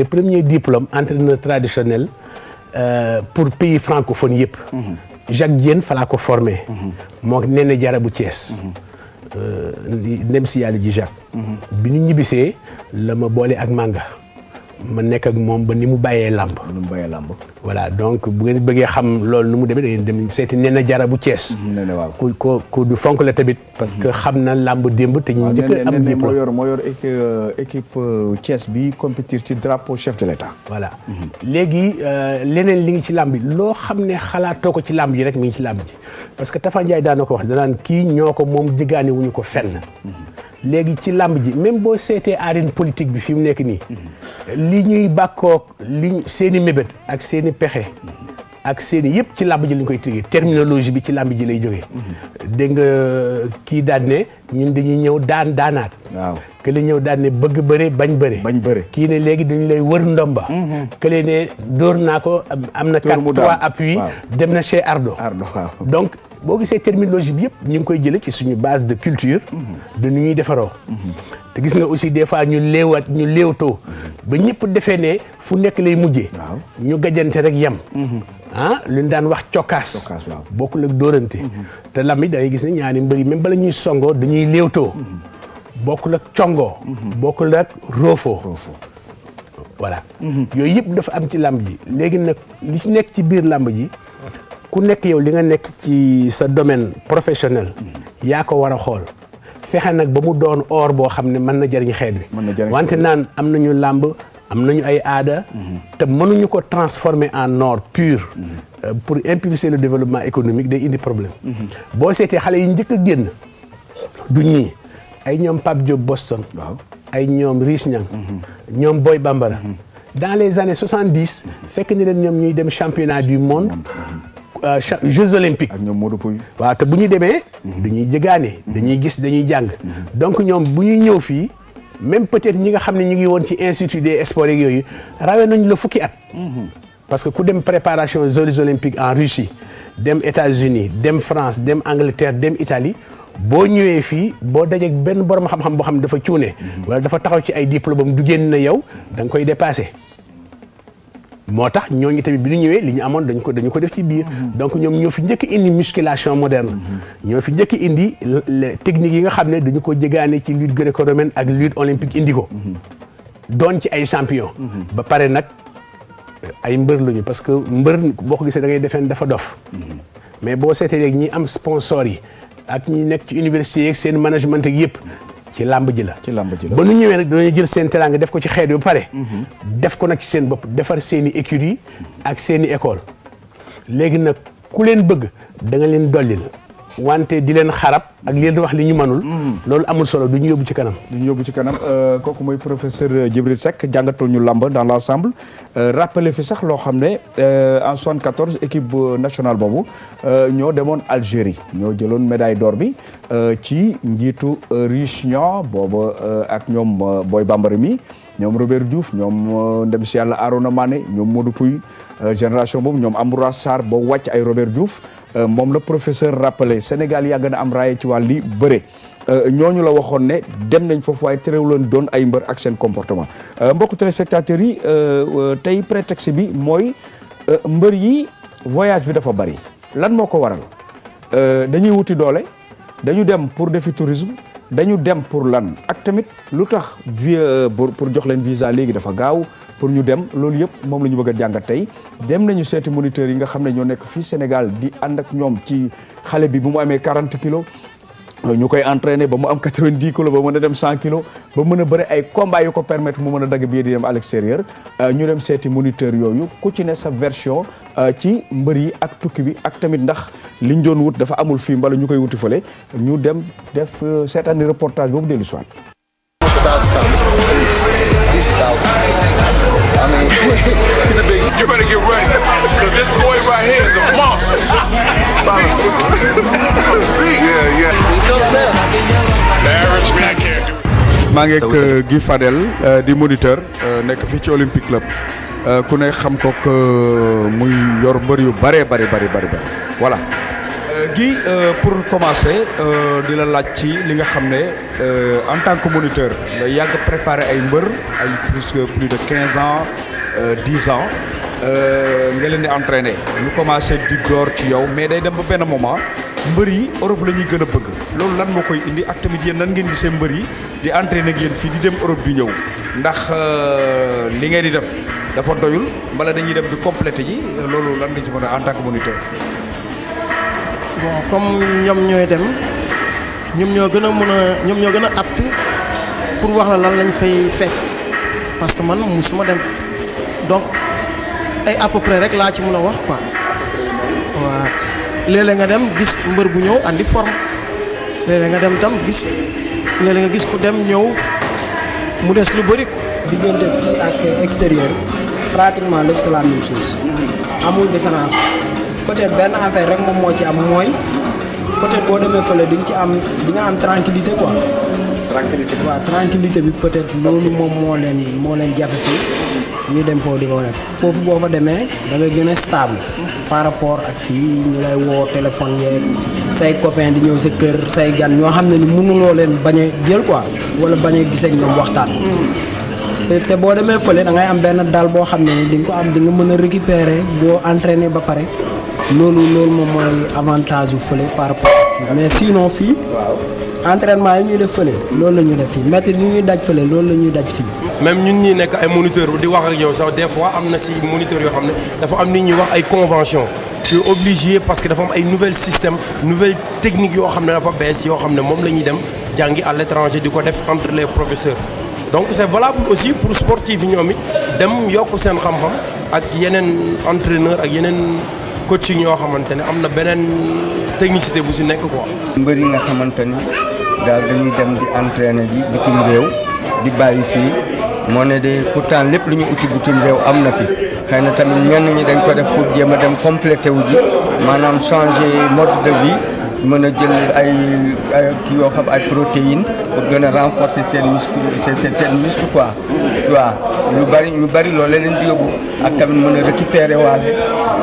ses premiers diplômes entraîneur traditionnel pour pays francophone yëpp. Jacques Diène fa laa ko formé. moo Néné Diarra bu Thiès. ndem si yàlla ji Jacques. bi ñu ñibbisee la ma boole ak Manga. ma nekk ak moom ba ni mu bàyyee làmb. voilà donc bu ngeen bëggee xam loolu nu mu demee da ngeen dem seeti Néné Diarra bu Thiès. ku du fonk la tamit. parce que xam na làmb démb te ñu njëkk am diplôme. moo yor équipe Thiès bi compétir ci drapeau chef de l'État. voilà léegi leneen li ngi ci làmb bi loo xam ne xalaatoo ko ci làmb ji rek mi ngi ci làmb ji parce que Tafa Ndiaye daan na ko wax danaan kii ñoo ko moom jëgaane wuñu ko fenn. léegi ci làmb ji même boo seetee arène politique bi fi mu nekk nii li ñuy bàkkoog seeni mébét ak seeni pexe ak seeni yëpp ci làmb ji lañ koy tëggee terminologie bi ci làmb ji lay jógee. dégg nga kii daan ne ñun dañuy ñëw daanaat. waaw kële ñëw daan ne bëgg bëre bañ bëre. kii ne léegi dañu lay wër ndomba. kële ne dóor naa ko am na 4-3 appui dem na chez Ardo. donc boo gisee terminologie bi yëpp ñu ngi koy jëlee ci suñu base de culture. de nu ñuy defaroo. te gis nga aussi des fois ñu léewtoo ba ñëpp defee ne fu nekk lay mujjee. ñu gajante rek yem. lu ñu daan wax cokkaas. bokkul ak dóorante. te lam yi da ngay gis ne ñaari mbër yi même bala ñuy songoo dañuy léewtoo. bokkul ak congoo. bokkul ak roofoo. voilà. yooyu yëpp dafa am ci làmb ji léegi nag li ci nekk ci biir làmb ji. ku nekk yow li nga nekk ci sa domaine professionnel. yaa ko war a xool. fexe nag ba mu doon or boo xam ne mën na jëriñ xeet bi. wante naan am nañu làmb am nañu ay aada. te mënuñu ko transformer en or pur. pour impulser le développement économique day indi problème. boo seetee xale yi njëkk a génn. du ñii ay ñoom Pape Diop Boston. ay ñoom Riche Niang. ñoom Boy Bambara. dans les années 70. fekk ni leen ñoom ñuy dem championnat du monde. Jeux olympiques. ak ñoom Modou Pouy. waaw te bu ñu demee. dañuy jëgaane. dañuy gis dañuy jàng. donc ñoom bu ñuy ñëw fii même peut-être ñi nga xam ne ñu ngi woon ci institut des sports yeeg yooyu rawee nañu la fukki at. parce que ku dem préparation Jeux olympiques en Russie dem États-Unis dem France dem Angleterre dem Italie boo ñëwee fii boo dajeek benn borom xam-xam boo xam ne dafa cuune. wala dafa taxaw ci ay diplôme du génn na yow da nga koy dépassé. moo tax ñooñu tamit bi ñu ñëwee li ñu amoon dañu ko def ci biir. donc ñoom ñoo fi njëkk indi musculation moderne. ñoo fi njëkk indi techniques yi nga xam ne dañu ko jëgaane ci lutte gréco-romaine ak lutte olympique indi ko. doon ci ay champion. ba pare nag ay mbër lañu parce que mbër boo ko gisee da ngay defeen dafa dof. mais boo seetee léegi ñi am sponsor yi ak ñi nekk ci université yeeg seen management ak yëpp. ci làmb ji la ba nu ñëwee nag dañoo jël seen teraanga def ko ci xeet bi ba pare. def ko nag ci seen bopp defar seen i écurie ak seen i école léegi nag ku leen bëgg da nga leen dollil wante di leen xarab ak leen wax li ñu mënul. loolu amul solo du ñu yóbbu ci kanam. Kooku mooy professeur Djibril Seck jàngatul ñu làmb dans l'ensemble rappelé fi sax loo xam ne en 74 équipe nationale boobu ñoo demoon Algérie ñoo jëloon médaille d'or bi ci njiitu Riche Niang boobu ak ñoom Boy Bambara mi ñoom Robert Diouf ñoom ndem si yàlla Arona Mané ñoom Modou Pouy génération boobu ñoom Ambroise Sarr ba wàcc ay Robert Diouf moom la professeur rappelé Sénégal yàgg na am raaye ci wàlli bëre ñooñu la waxoon ne dem nañ foofu waaye terewuloon doon ay mbër ak seen comportement mbokku téléspectateurs yi tey prétexte bi mooy mbër yi voyage bi dafa bari lan moo ko waral dañuy wuti doole dañu dem pour defi tourisme dañu dem pour lan ak tamit lu tax pour jox leen visa léegi dafa gaaw pour ñu dem loolu yëpp moom la ñu bëgg a jàngat tey dem nañu seeti moniteurs yi nga xam ne ñoo nekk fii Sénégal di ànd ak ñoom ci xale bi bu mu amee 40 kilos ñu koy entraîner ba mu am 90 kilos ba mën a dem 100 kilos ba mën a bëri ay combats yu ko permettre mu mën a dagg billet di dem à l'extérieur ñu dem seeti moniteurs yooyu ku ci ne sa version ci mbër yi ak tukki bi ak tamit ndax liñ doon wut dafa amul fii mbala ñu koy wuti fële ñu dem def seetaani reportage boobu dellu si waat. I mean, he's a big. You better get ready, because this boy right here is a monster. Yeah. He comes down. The average man can't do it. maa ngi ak Guy Fadel di moniteur nekk fii ci Olympique Club ku ne xam ko muy yor mbër yu bari voilà Guy pour commencer di la laaj ci li nga xam ne en tant que moniteur nga yàgg préparer ay mbër ay plus de 15 ans 10 ans nga leen di entraîner ñu commencé di door ci yow mais day dem ba benn moment mbër yi Europe la ñuy gën a bëgg loolu lan moo koy indi ak tamit yéen nan ngeen gisee mbër yi di entraîner ak yéen fii di dem Europe di ñëw ndax li ngeen di def dafa doyul mbala dañuy dem di compléter ji loolu lan nga ci mën a en tant que moniteur. bon comme ñoom ñooy dem ñoom ñoo gën a apte pour wax la lan lañ fay fekk parce que man musuma dem donc ay à peu près rek laa ci mën a wax quoi waaw léeg-léeg nga dem gis mbër bu ñëw andi forme léeg-léeg nga dem tam gis léeg-léeg nga gis ku dem ñëw mu des lu bëri. diggante fii ak extérieur pratiquement lépp c'est la même chose amul différence. peut-être benn affaire rek moom moo ci am mooy peut-être boo demee fële di nga am tranquillité quoi. tranquillité waaw tranquillité bi peut-être loolu moom moo leen jafe fii ñu dem foofu di ko def foofu boo fa demee da ngay gën a stable par rapport ak fii ñu lay woo téléphone yeeg say copain di ñëw sa kër say gan ñoo xam ne ni mënuloo leen bañ a jël quoi wala bañ a gis ak ñoom waxtaan. te boo demee fële da ngay am benn dal boo xam ne ni di nga ko am di nga mën a récupérer boo entraîner ba pare. loolu moom mooy avantage yu fële par rapport ak fii mais sinon fii. waaw entraînement yi ñuy def fële loolu la ñuy def fii métti yi ñuy daj fële loolu la ñuy daj fii. même ñun ñi nekk ay moniteur di wax ak yow sax des fois am na si moniteur yoo xam ne dafa am nit ñuy wax ay convention tu es obligé parce que dafa am ay nouvelles systèmes nouvelles techniques yoo xam ne dafa bees yoo xam ne moom la ñuy dem jàngi à l'étranger di ko def entre les professeurs. donc c'est valable aussi pour sportifs yi ñoom it dem yokk seen xam-xam ak yeneen entraîneur ak yeneen. coaching yoo xamante ne am na beneen technicité bu si nekk quoi. mbër yi nga xamante ni daal dañuy dem di entraîner ji bitim réew di bàyyi fii moo ne de pourtant lépp lu ñu uti bitim réew am na fi xëy na tamit ñenn ñi dañ ko def pour jéem a dem complété wu ji maanaam changer mode de vie mën a jël ay kii yoo xam ay protéines pour gën a renforcer seen muscle quoi. tu vois ñu bari loolu la leen di yóbbu ak tamit mën a récupérer waale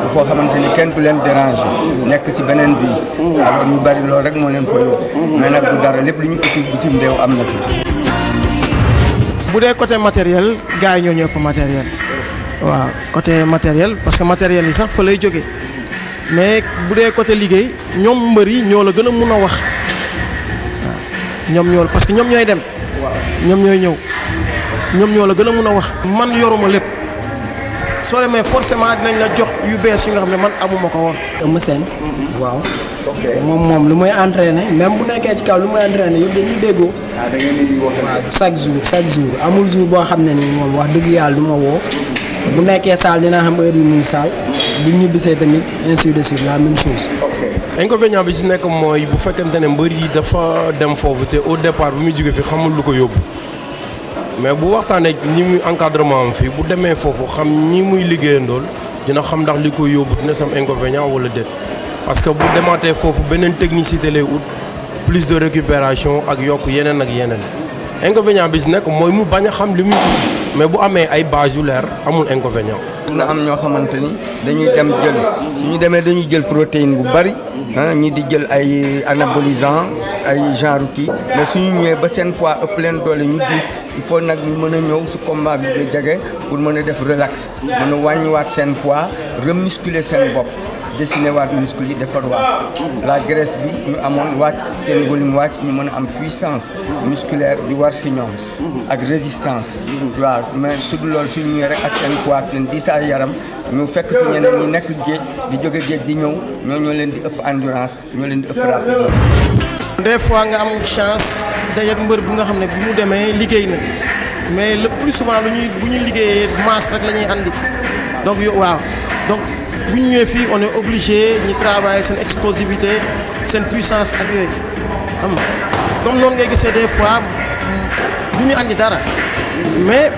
foo xamante ni kenn du leen déranger nekk ci beneen vie alors ñu bari loolu rek moo leen fa yóbbu mais nag du dara lépp lu ñu uti bitim réew am na fi. bu dee côté matériel gars yi ñoo ñëpp matériel waaw côté matériel parce que matériel yi sax fa lay jógee mais bu dee côté liggéey ñoom mbër yi ñoo la gën a mun a wax waaw ñoom ñoo parce que ñoom ñooy dem. ñoom ñooy ñëw ñoom ñoo la gën a mun a wax. man yoruma lépp. soo demee forcément dinañ la jox yu bees yi nga xam ne man amuma ko woon. Eumeu Sène waaw. moom lu muy entraîner même bu nekkee ci kaw lu muy entraîner yëpp dañuy déggoo. da ngeen di wax waaw chaque jour amul jour boo xam ne nii moom wax dëgg yàlla du ma woo bu nekkee salle dinaa xam heure bi mu ngi salle bu ñibbisee tamit ainsi de suite la même chose. inconvénient bi si nekk mooy bu fekkente ne mbër yi dafa dem foofu te au départ bu muy jóge fi xamul lu ko yóbbu. mais bu waxtaanee ñi muy encadrement am fii bu demee foofu xam ñi muy liggéeyandool dina xam ndax li ko yóbbu dina sam inconvénient wala déet parce que bu demaatee foofu beneen technicité lay ut plus de récupération ak yokk yeneen ak yeneen inconvénient bi si nekk mooy mu bañ a xam li muy uti mais bu amee ay base yu leer amul inconvénient. na am ñoo xamante ni dañuy dem jël suñu demee dañuy jël protéine bu bari ñi di jël ay anabolisant ay genre kii mais suñu ñëwee ba seen poids ëpp leen doole ñu diis il faut nag ñu mën a ñëw su combat bi ba jege pour mën a def relax mën a wàññiwaat seen poids remusculer seen bopp dessiner waat muscle yi defar waat la graisse bi ñu amoon wàcc seen volume wàcc ñu mën a am puissance musculaire di war si ñoom ak résistance waaw mais su dul loolu suñu ñëwee rek ak seen poids ak seen diisaay yaram ñu fekk fi ñeneen ñi nekk géej di jóge géej di ñëw ñoo leen di ëpp endurance ñoo leen di ëpp rapidité. des fois nga am chance dajeek mbër bu nga xam ne bi mu demee liggéey na mais le plus souvent bu ñuy liggéeyee masse rek la ñuy andi donc waaw donc bu ñu ñëwee fii on est obligé ñu travailler seen explosivité seen puissance ak yooyu xam nga comme noonu ngay gisee des fois du ñu andi dara mais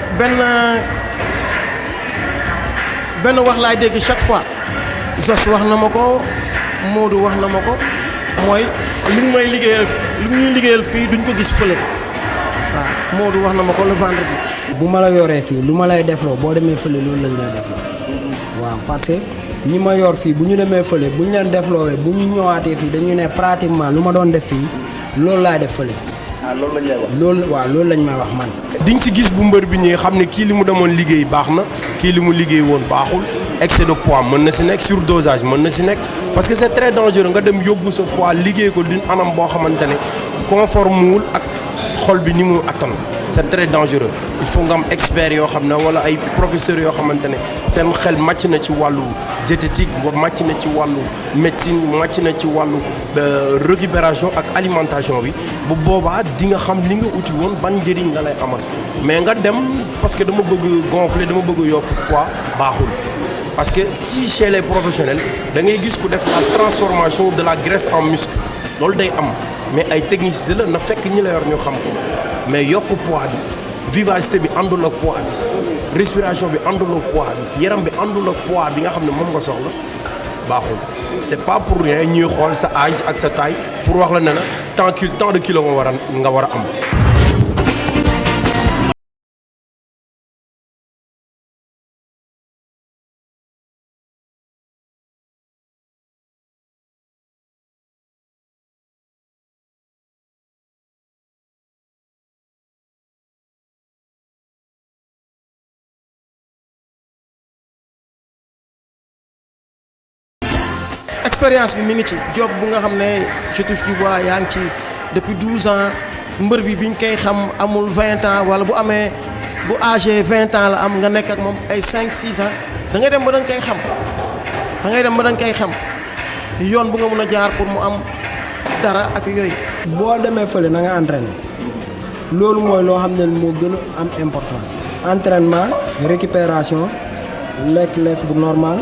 benn wax laay dégg chaque fois Zos wax na ma ko Modou wax na ma ko mooy li ñuy liggéeyal fii duñ ko gis fële waaw Modou wax na ma ko le vendredi. bu ma la yoree fii lu ma lay defloo boo demee fële loolu lañ lay defloo waaw parce que ñi ma yor fii bu ñu demee fële bu ñu leen defloowee bu ñu ñëwaatee fii dañu ne pratiquement lu ma doon def fii loolu laay def fële. loolu lañ lay wax. loolu lañ may wax man. di nga ci gis bu mbër bi ñëwee xam ne kii li mu demoon liggéey baax na kii li mu liggéey woon baaxul excès de poids mën na si nekk surdosage mën na si nekk parce que c'est très dangereux nga dem yóbbu sa poids liggéey ko d'une anam boo xamante ne conforme wul ak xol bi ni mu attan c'est très dangereux il faut nga am expert yoo xam ne wala ay professeurs yoo xamante ne seen xel màcc na ci wàllu diététique màcc na ci wàllu médecine màcc na ci wàllu récupération ak alimentation bi bu boobaa di nga xam li nga uti woon ban njëriñ la lay amal mais nga dem parce que dama bëgg gonfler dama bëgg yokk poids baaxul parce que si chez les professionnels da ngay gis ku def la transformation de la graisse en muscle loolu day am mais ay technicité la na fekk ñi la yor ñu xam ko mais yokk poids bi vivacité bi àndul ak poids bi respiration bi àndul ak poids bi yaram bi àndul ak poids bi nga xam ne moom nga soxla baaxul c'est pas pour rien ñuy xool sa âge ak sa taille pour wax la ne la tant de kilos nga war a am. expérience bi mi ngi ci job bu nga xam ne je touche du bois yaa ngi ci depuis 12 ans mbër bi biñ koy xam amul 20 ans wala bu amee bu âgé 20 ans la am nga nekk ak moom ay 5-6 ans da ngay dem ba da nga koy xam yoon bu nga mën a jaar pour mu am dara ak yooyu. boo demee fële na nga entraîné loolu mooy loo xam ne moo gën a am importance entraînement récupération lekk bu normal.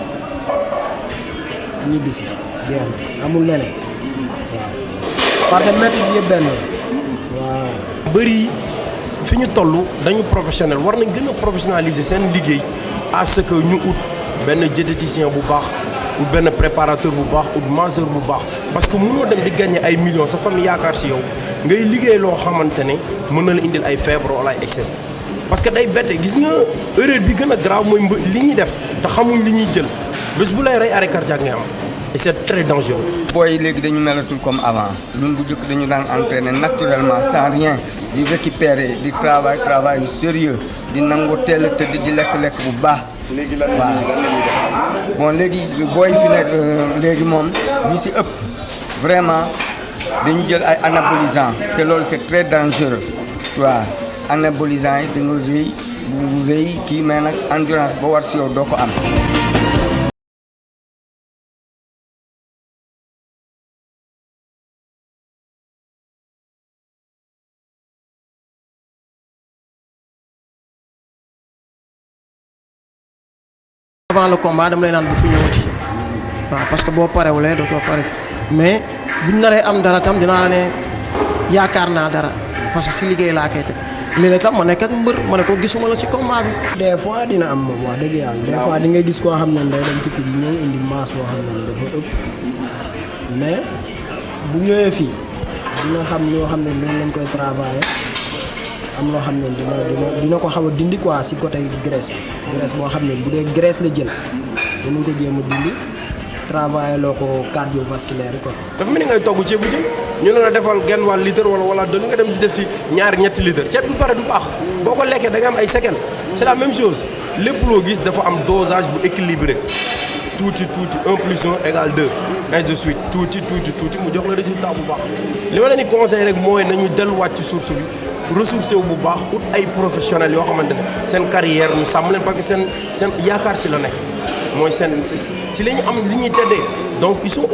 ñibbisi jeex na amul leneen waaw parce que métti gi yëpp benn waaw. bëri fi ñu toll dañu professionnel war nañ gën a professionnaliser seen liggéey à ce que ñu ut benn diététicien bu baax ut benn préparateur bu baax ut masseur bu baax parce que mënoo dem di gagner ay millions sa famille yaakaar si yow ngay liggéey loo xamante ne mën na la indil ay feebar wala ay excès parce que day bette gis nga erreur bi gën a grave mooy li ñuy def te xamuñ li ñuy jël. bés bu lay rey arrêt cardiaque ngay am et c'est très dangereux. booy léegi dañu melatul comme avant ñun bu njëkk dañu daan entraîner naturellement sans rien di récupérer di travail sérieux di nangu teel a tëdd di lekk bu baax. léegi lan la ñuy def bon léegi booy fi nekk léegi moom ñu si ëpp vraiment dañu jël ay anabolisants te loolu c'est très dangereux waaw anabolisants yi da nga rëy kii mais nag endurance ba war si yow doo ko am. avant le combat dama lay naan bu fi ñëwati waaw parce que boo parewulee dootoo pare mais buñ naree am dara tam dinaa la ne yaakaar naa dara parce que si liggéey laa koy teg léeg-léeg tam ma nekk ak mbër ma ne ko gisuma la ci combat bi. des fois dina am moom wax dëgg yàlla des fois di nga gis koo xam ne day dem tukki bi ñëw indi masse boo xam ne dafa ëpp mais bu ñëwee fii dina xam ñoo xam ne noonu lañ koy travailler am loo xam ne dina ko xaw a dindi quoi si côté graisse boo xam ne bu dee graisse la jël dinañ ko jéem a dindi travailler loo ko cardiovasculaire quoi. dafa mel ni ngay togg ceeb bu jën ñu ne la defal genn wàll litre wala dënnu nga dem si def si ñetti litre ceeb bu pare du baax boo ko lekkee da nga am ay séquelles c'est la même chose lépp loo gis dafa am dosage bu équilibré tuuti 1 plus 1 égale 2 ainsi de suite tuuti mu jox la résultat bu baax li ma leen di conseil rek mooy nañu delluwaat ci source bi. ressourcé wu bu baax ut ay professionnels yoo xamante ne seen carrière ñu sàmm leen parce que seen yaakaar ci la nekk mooy seen si la ñu am li ñuy teddee donc ils sont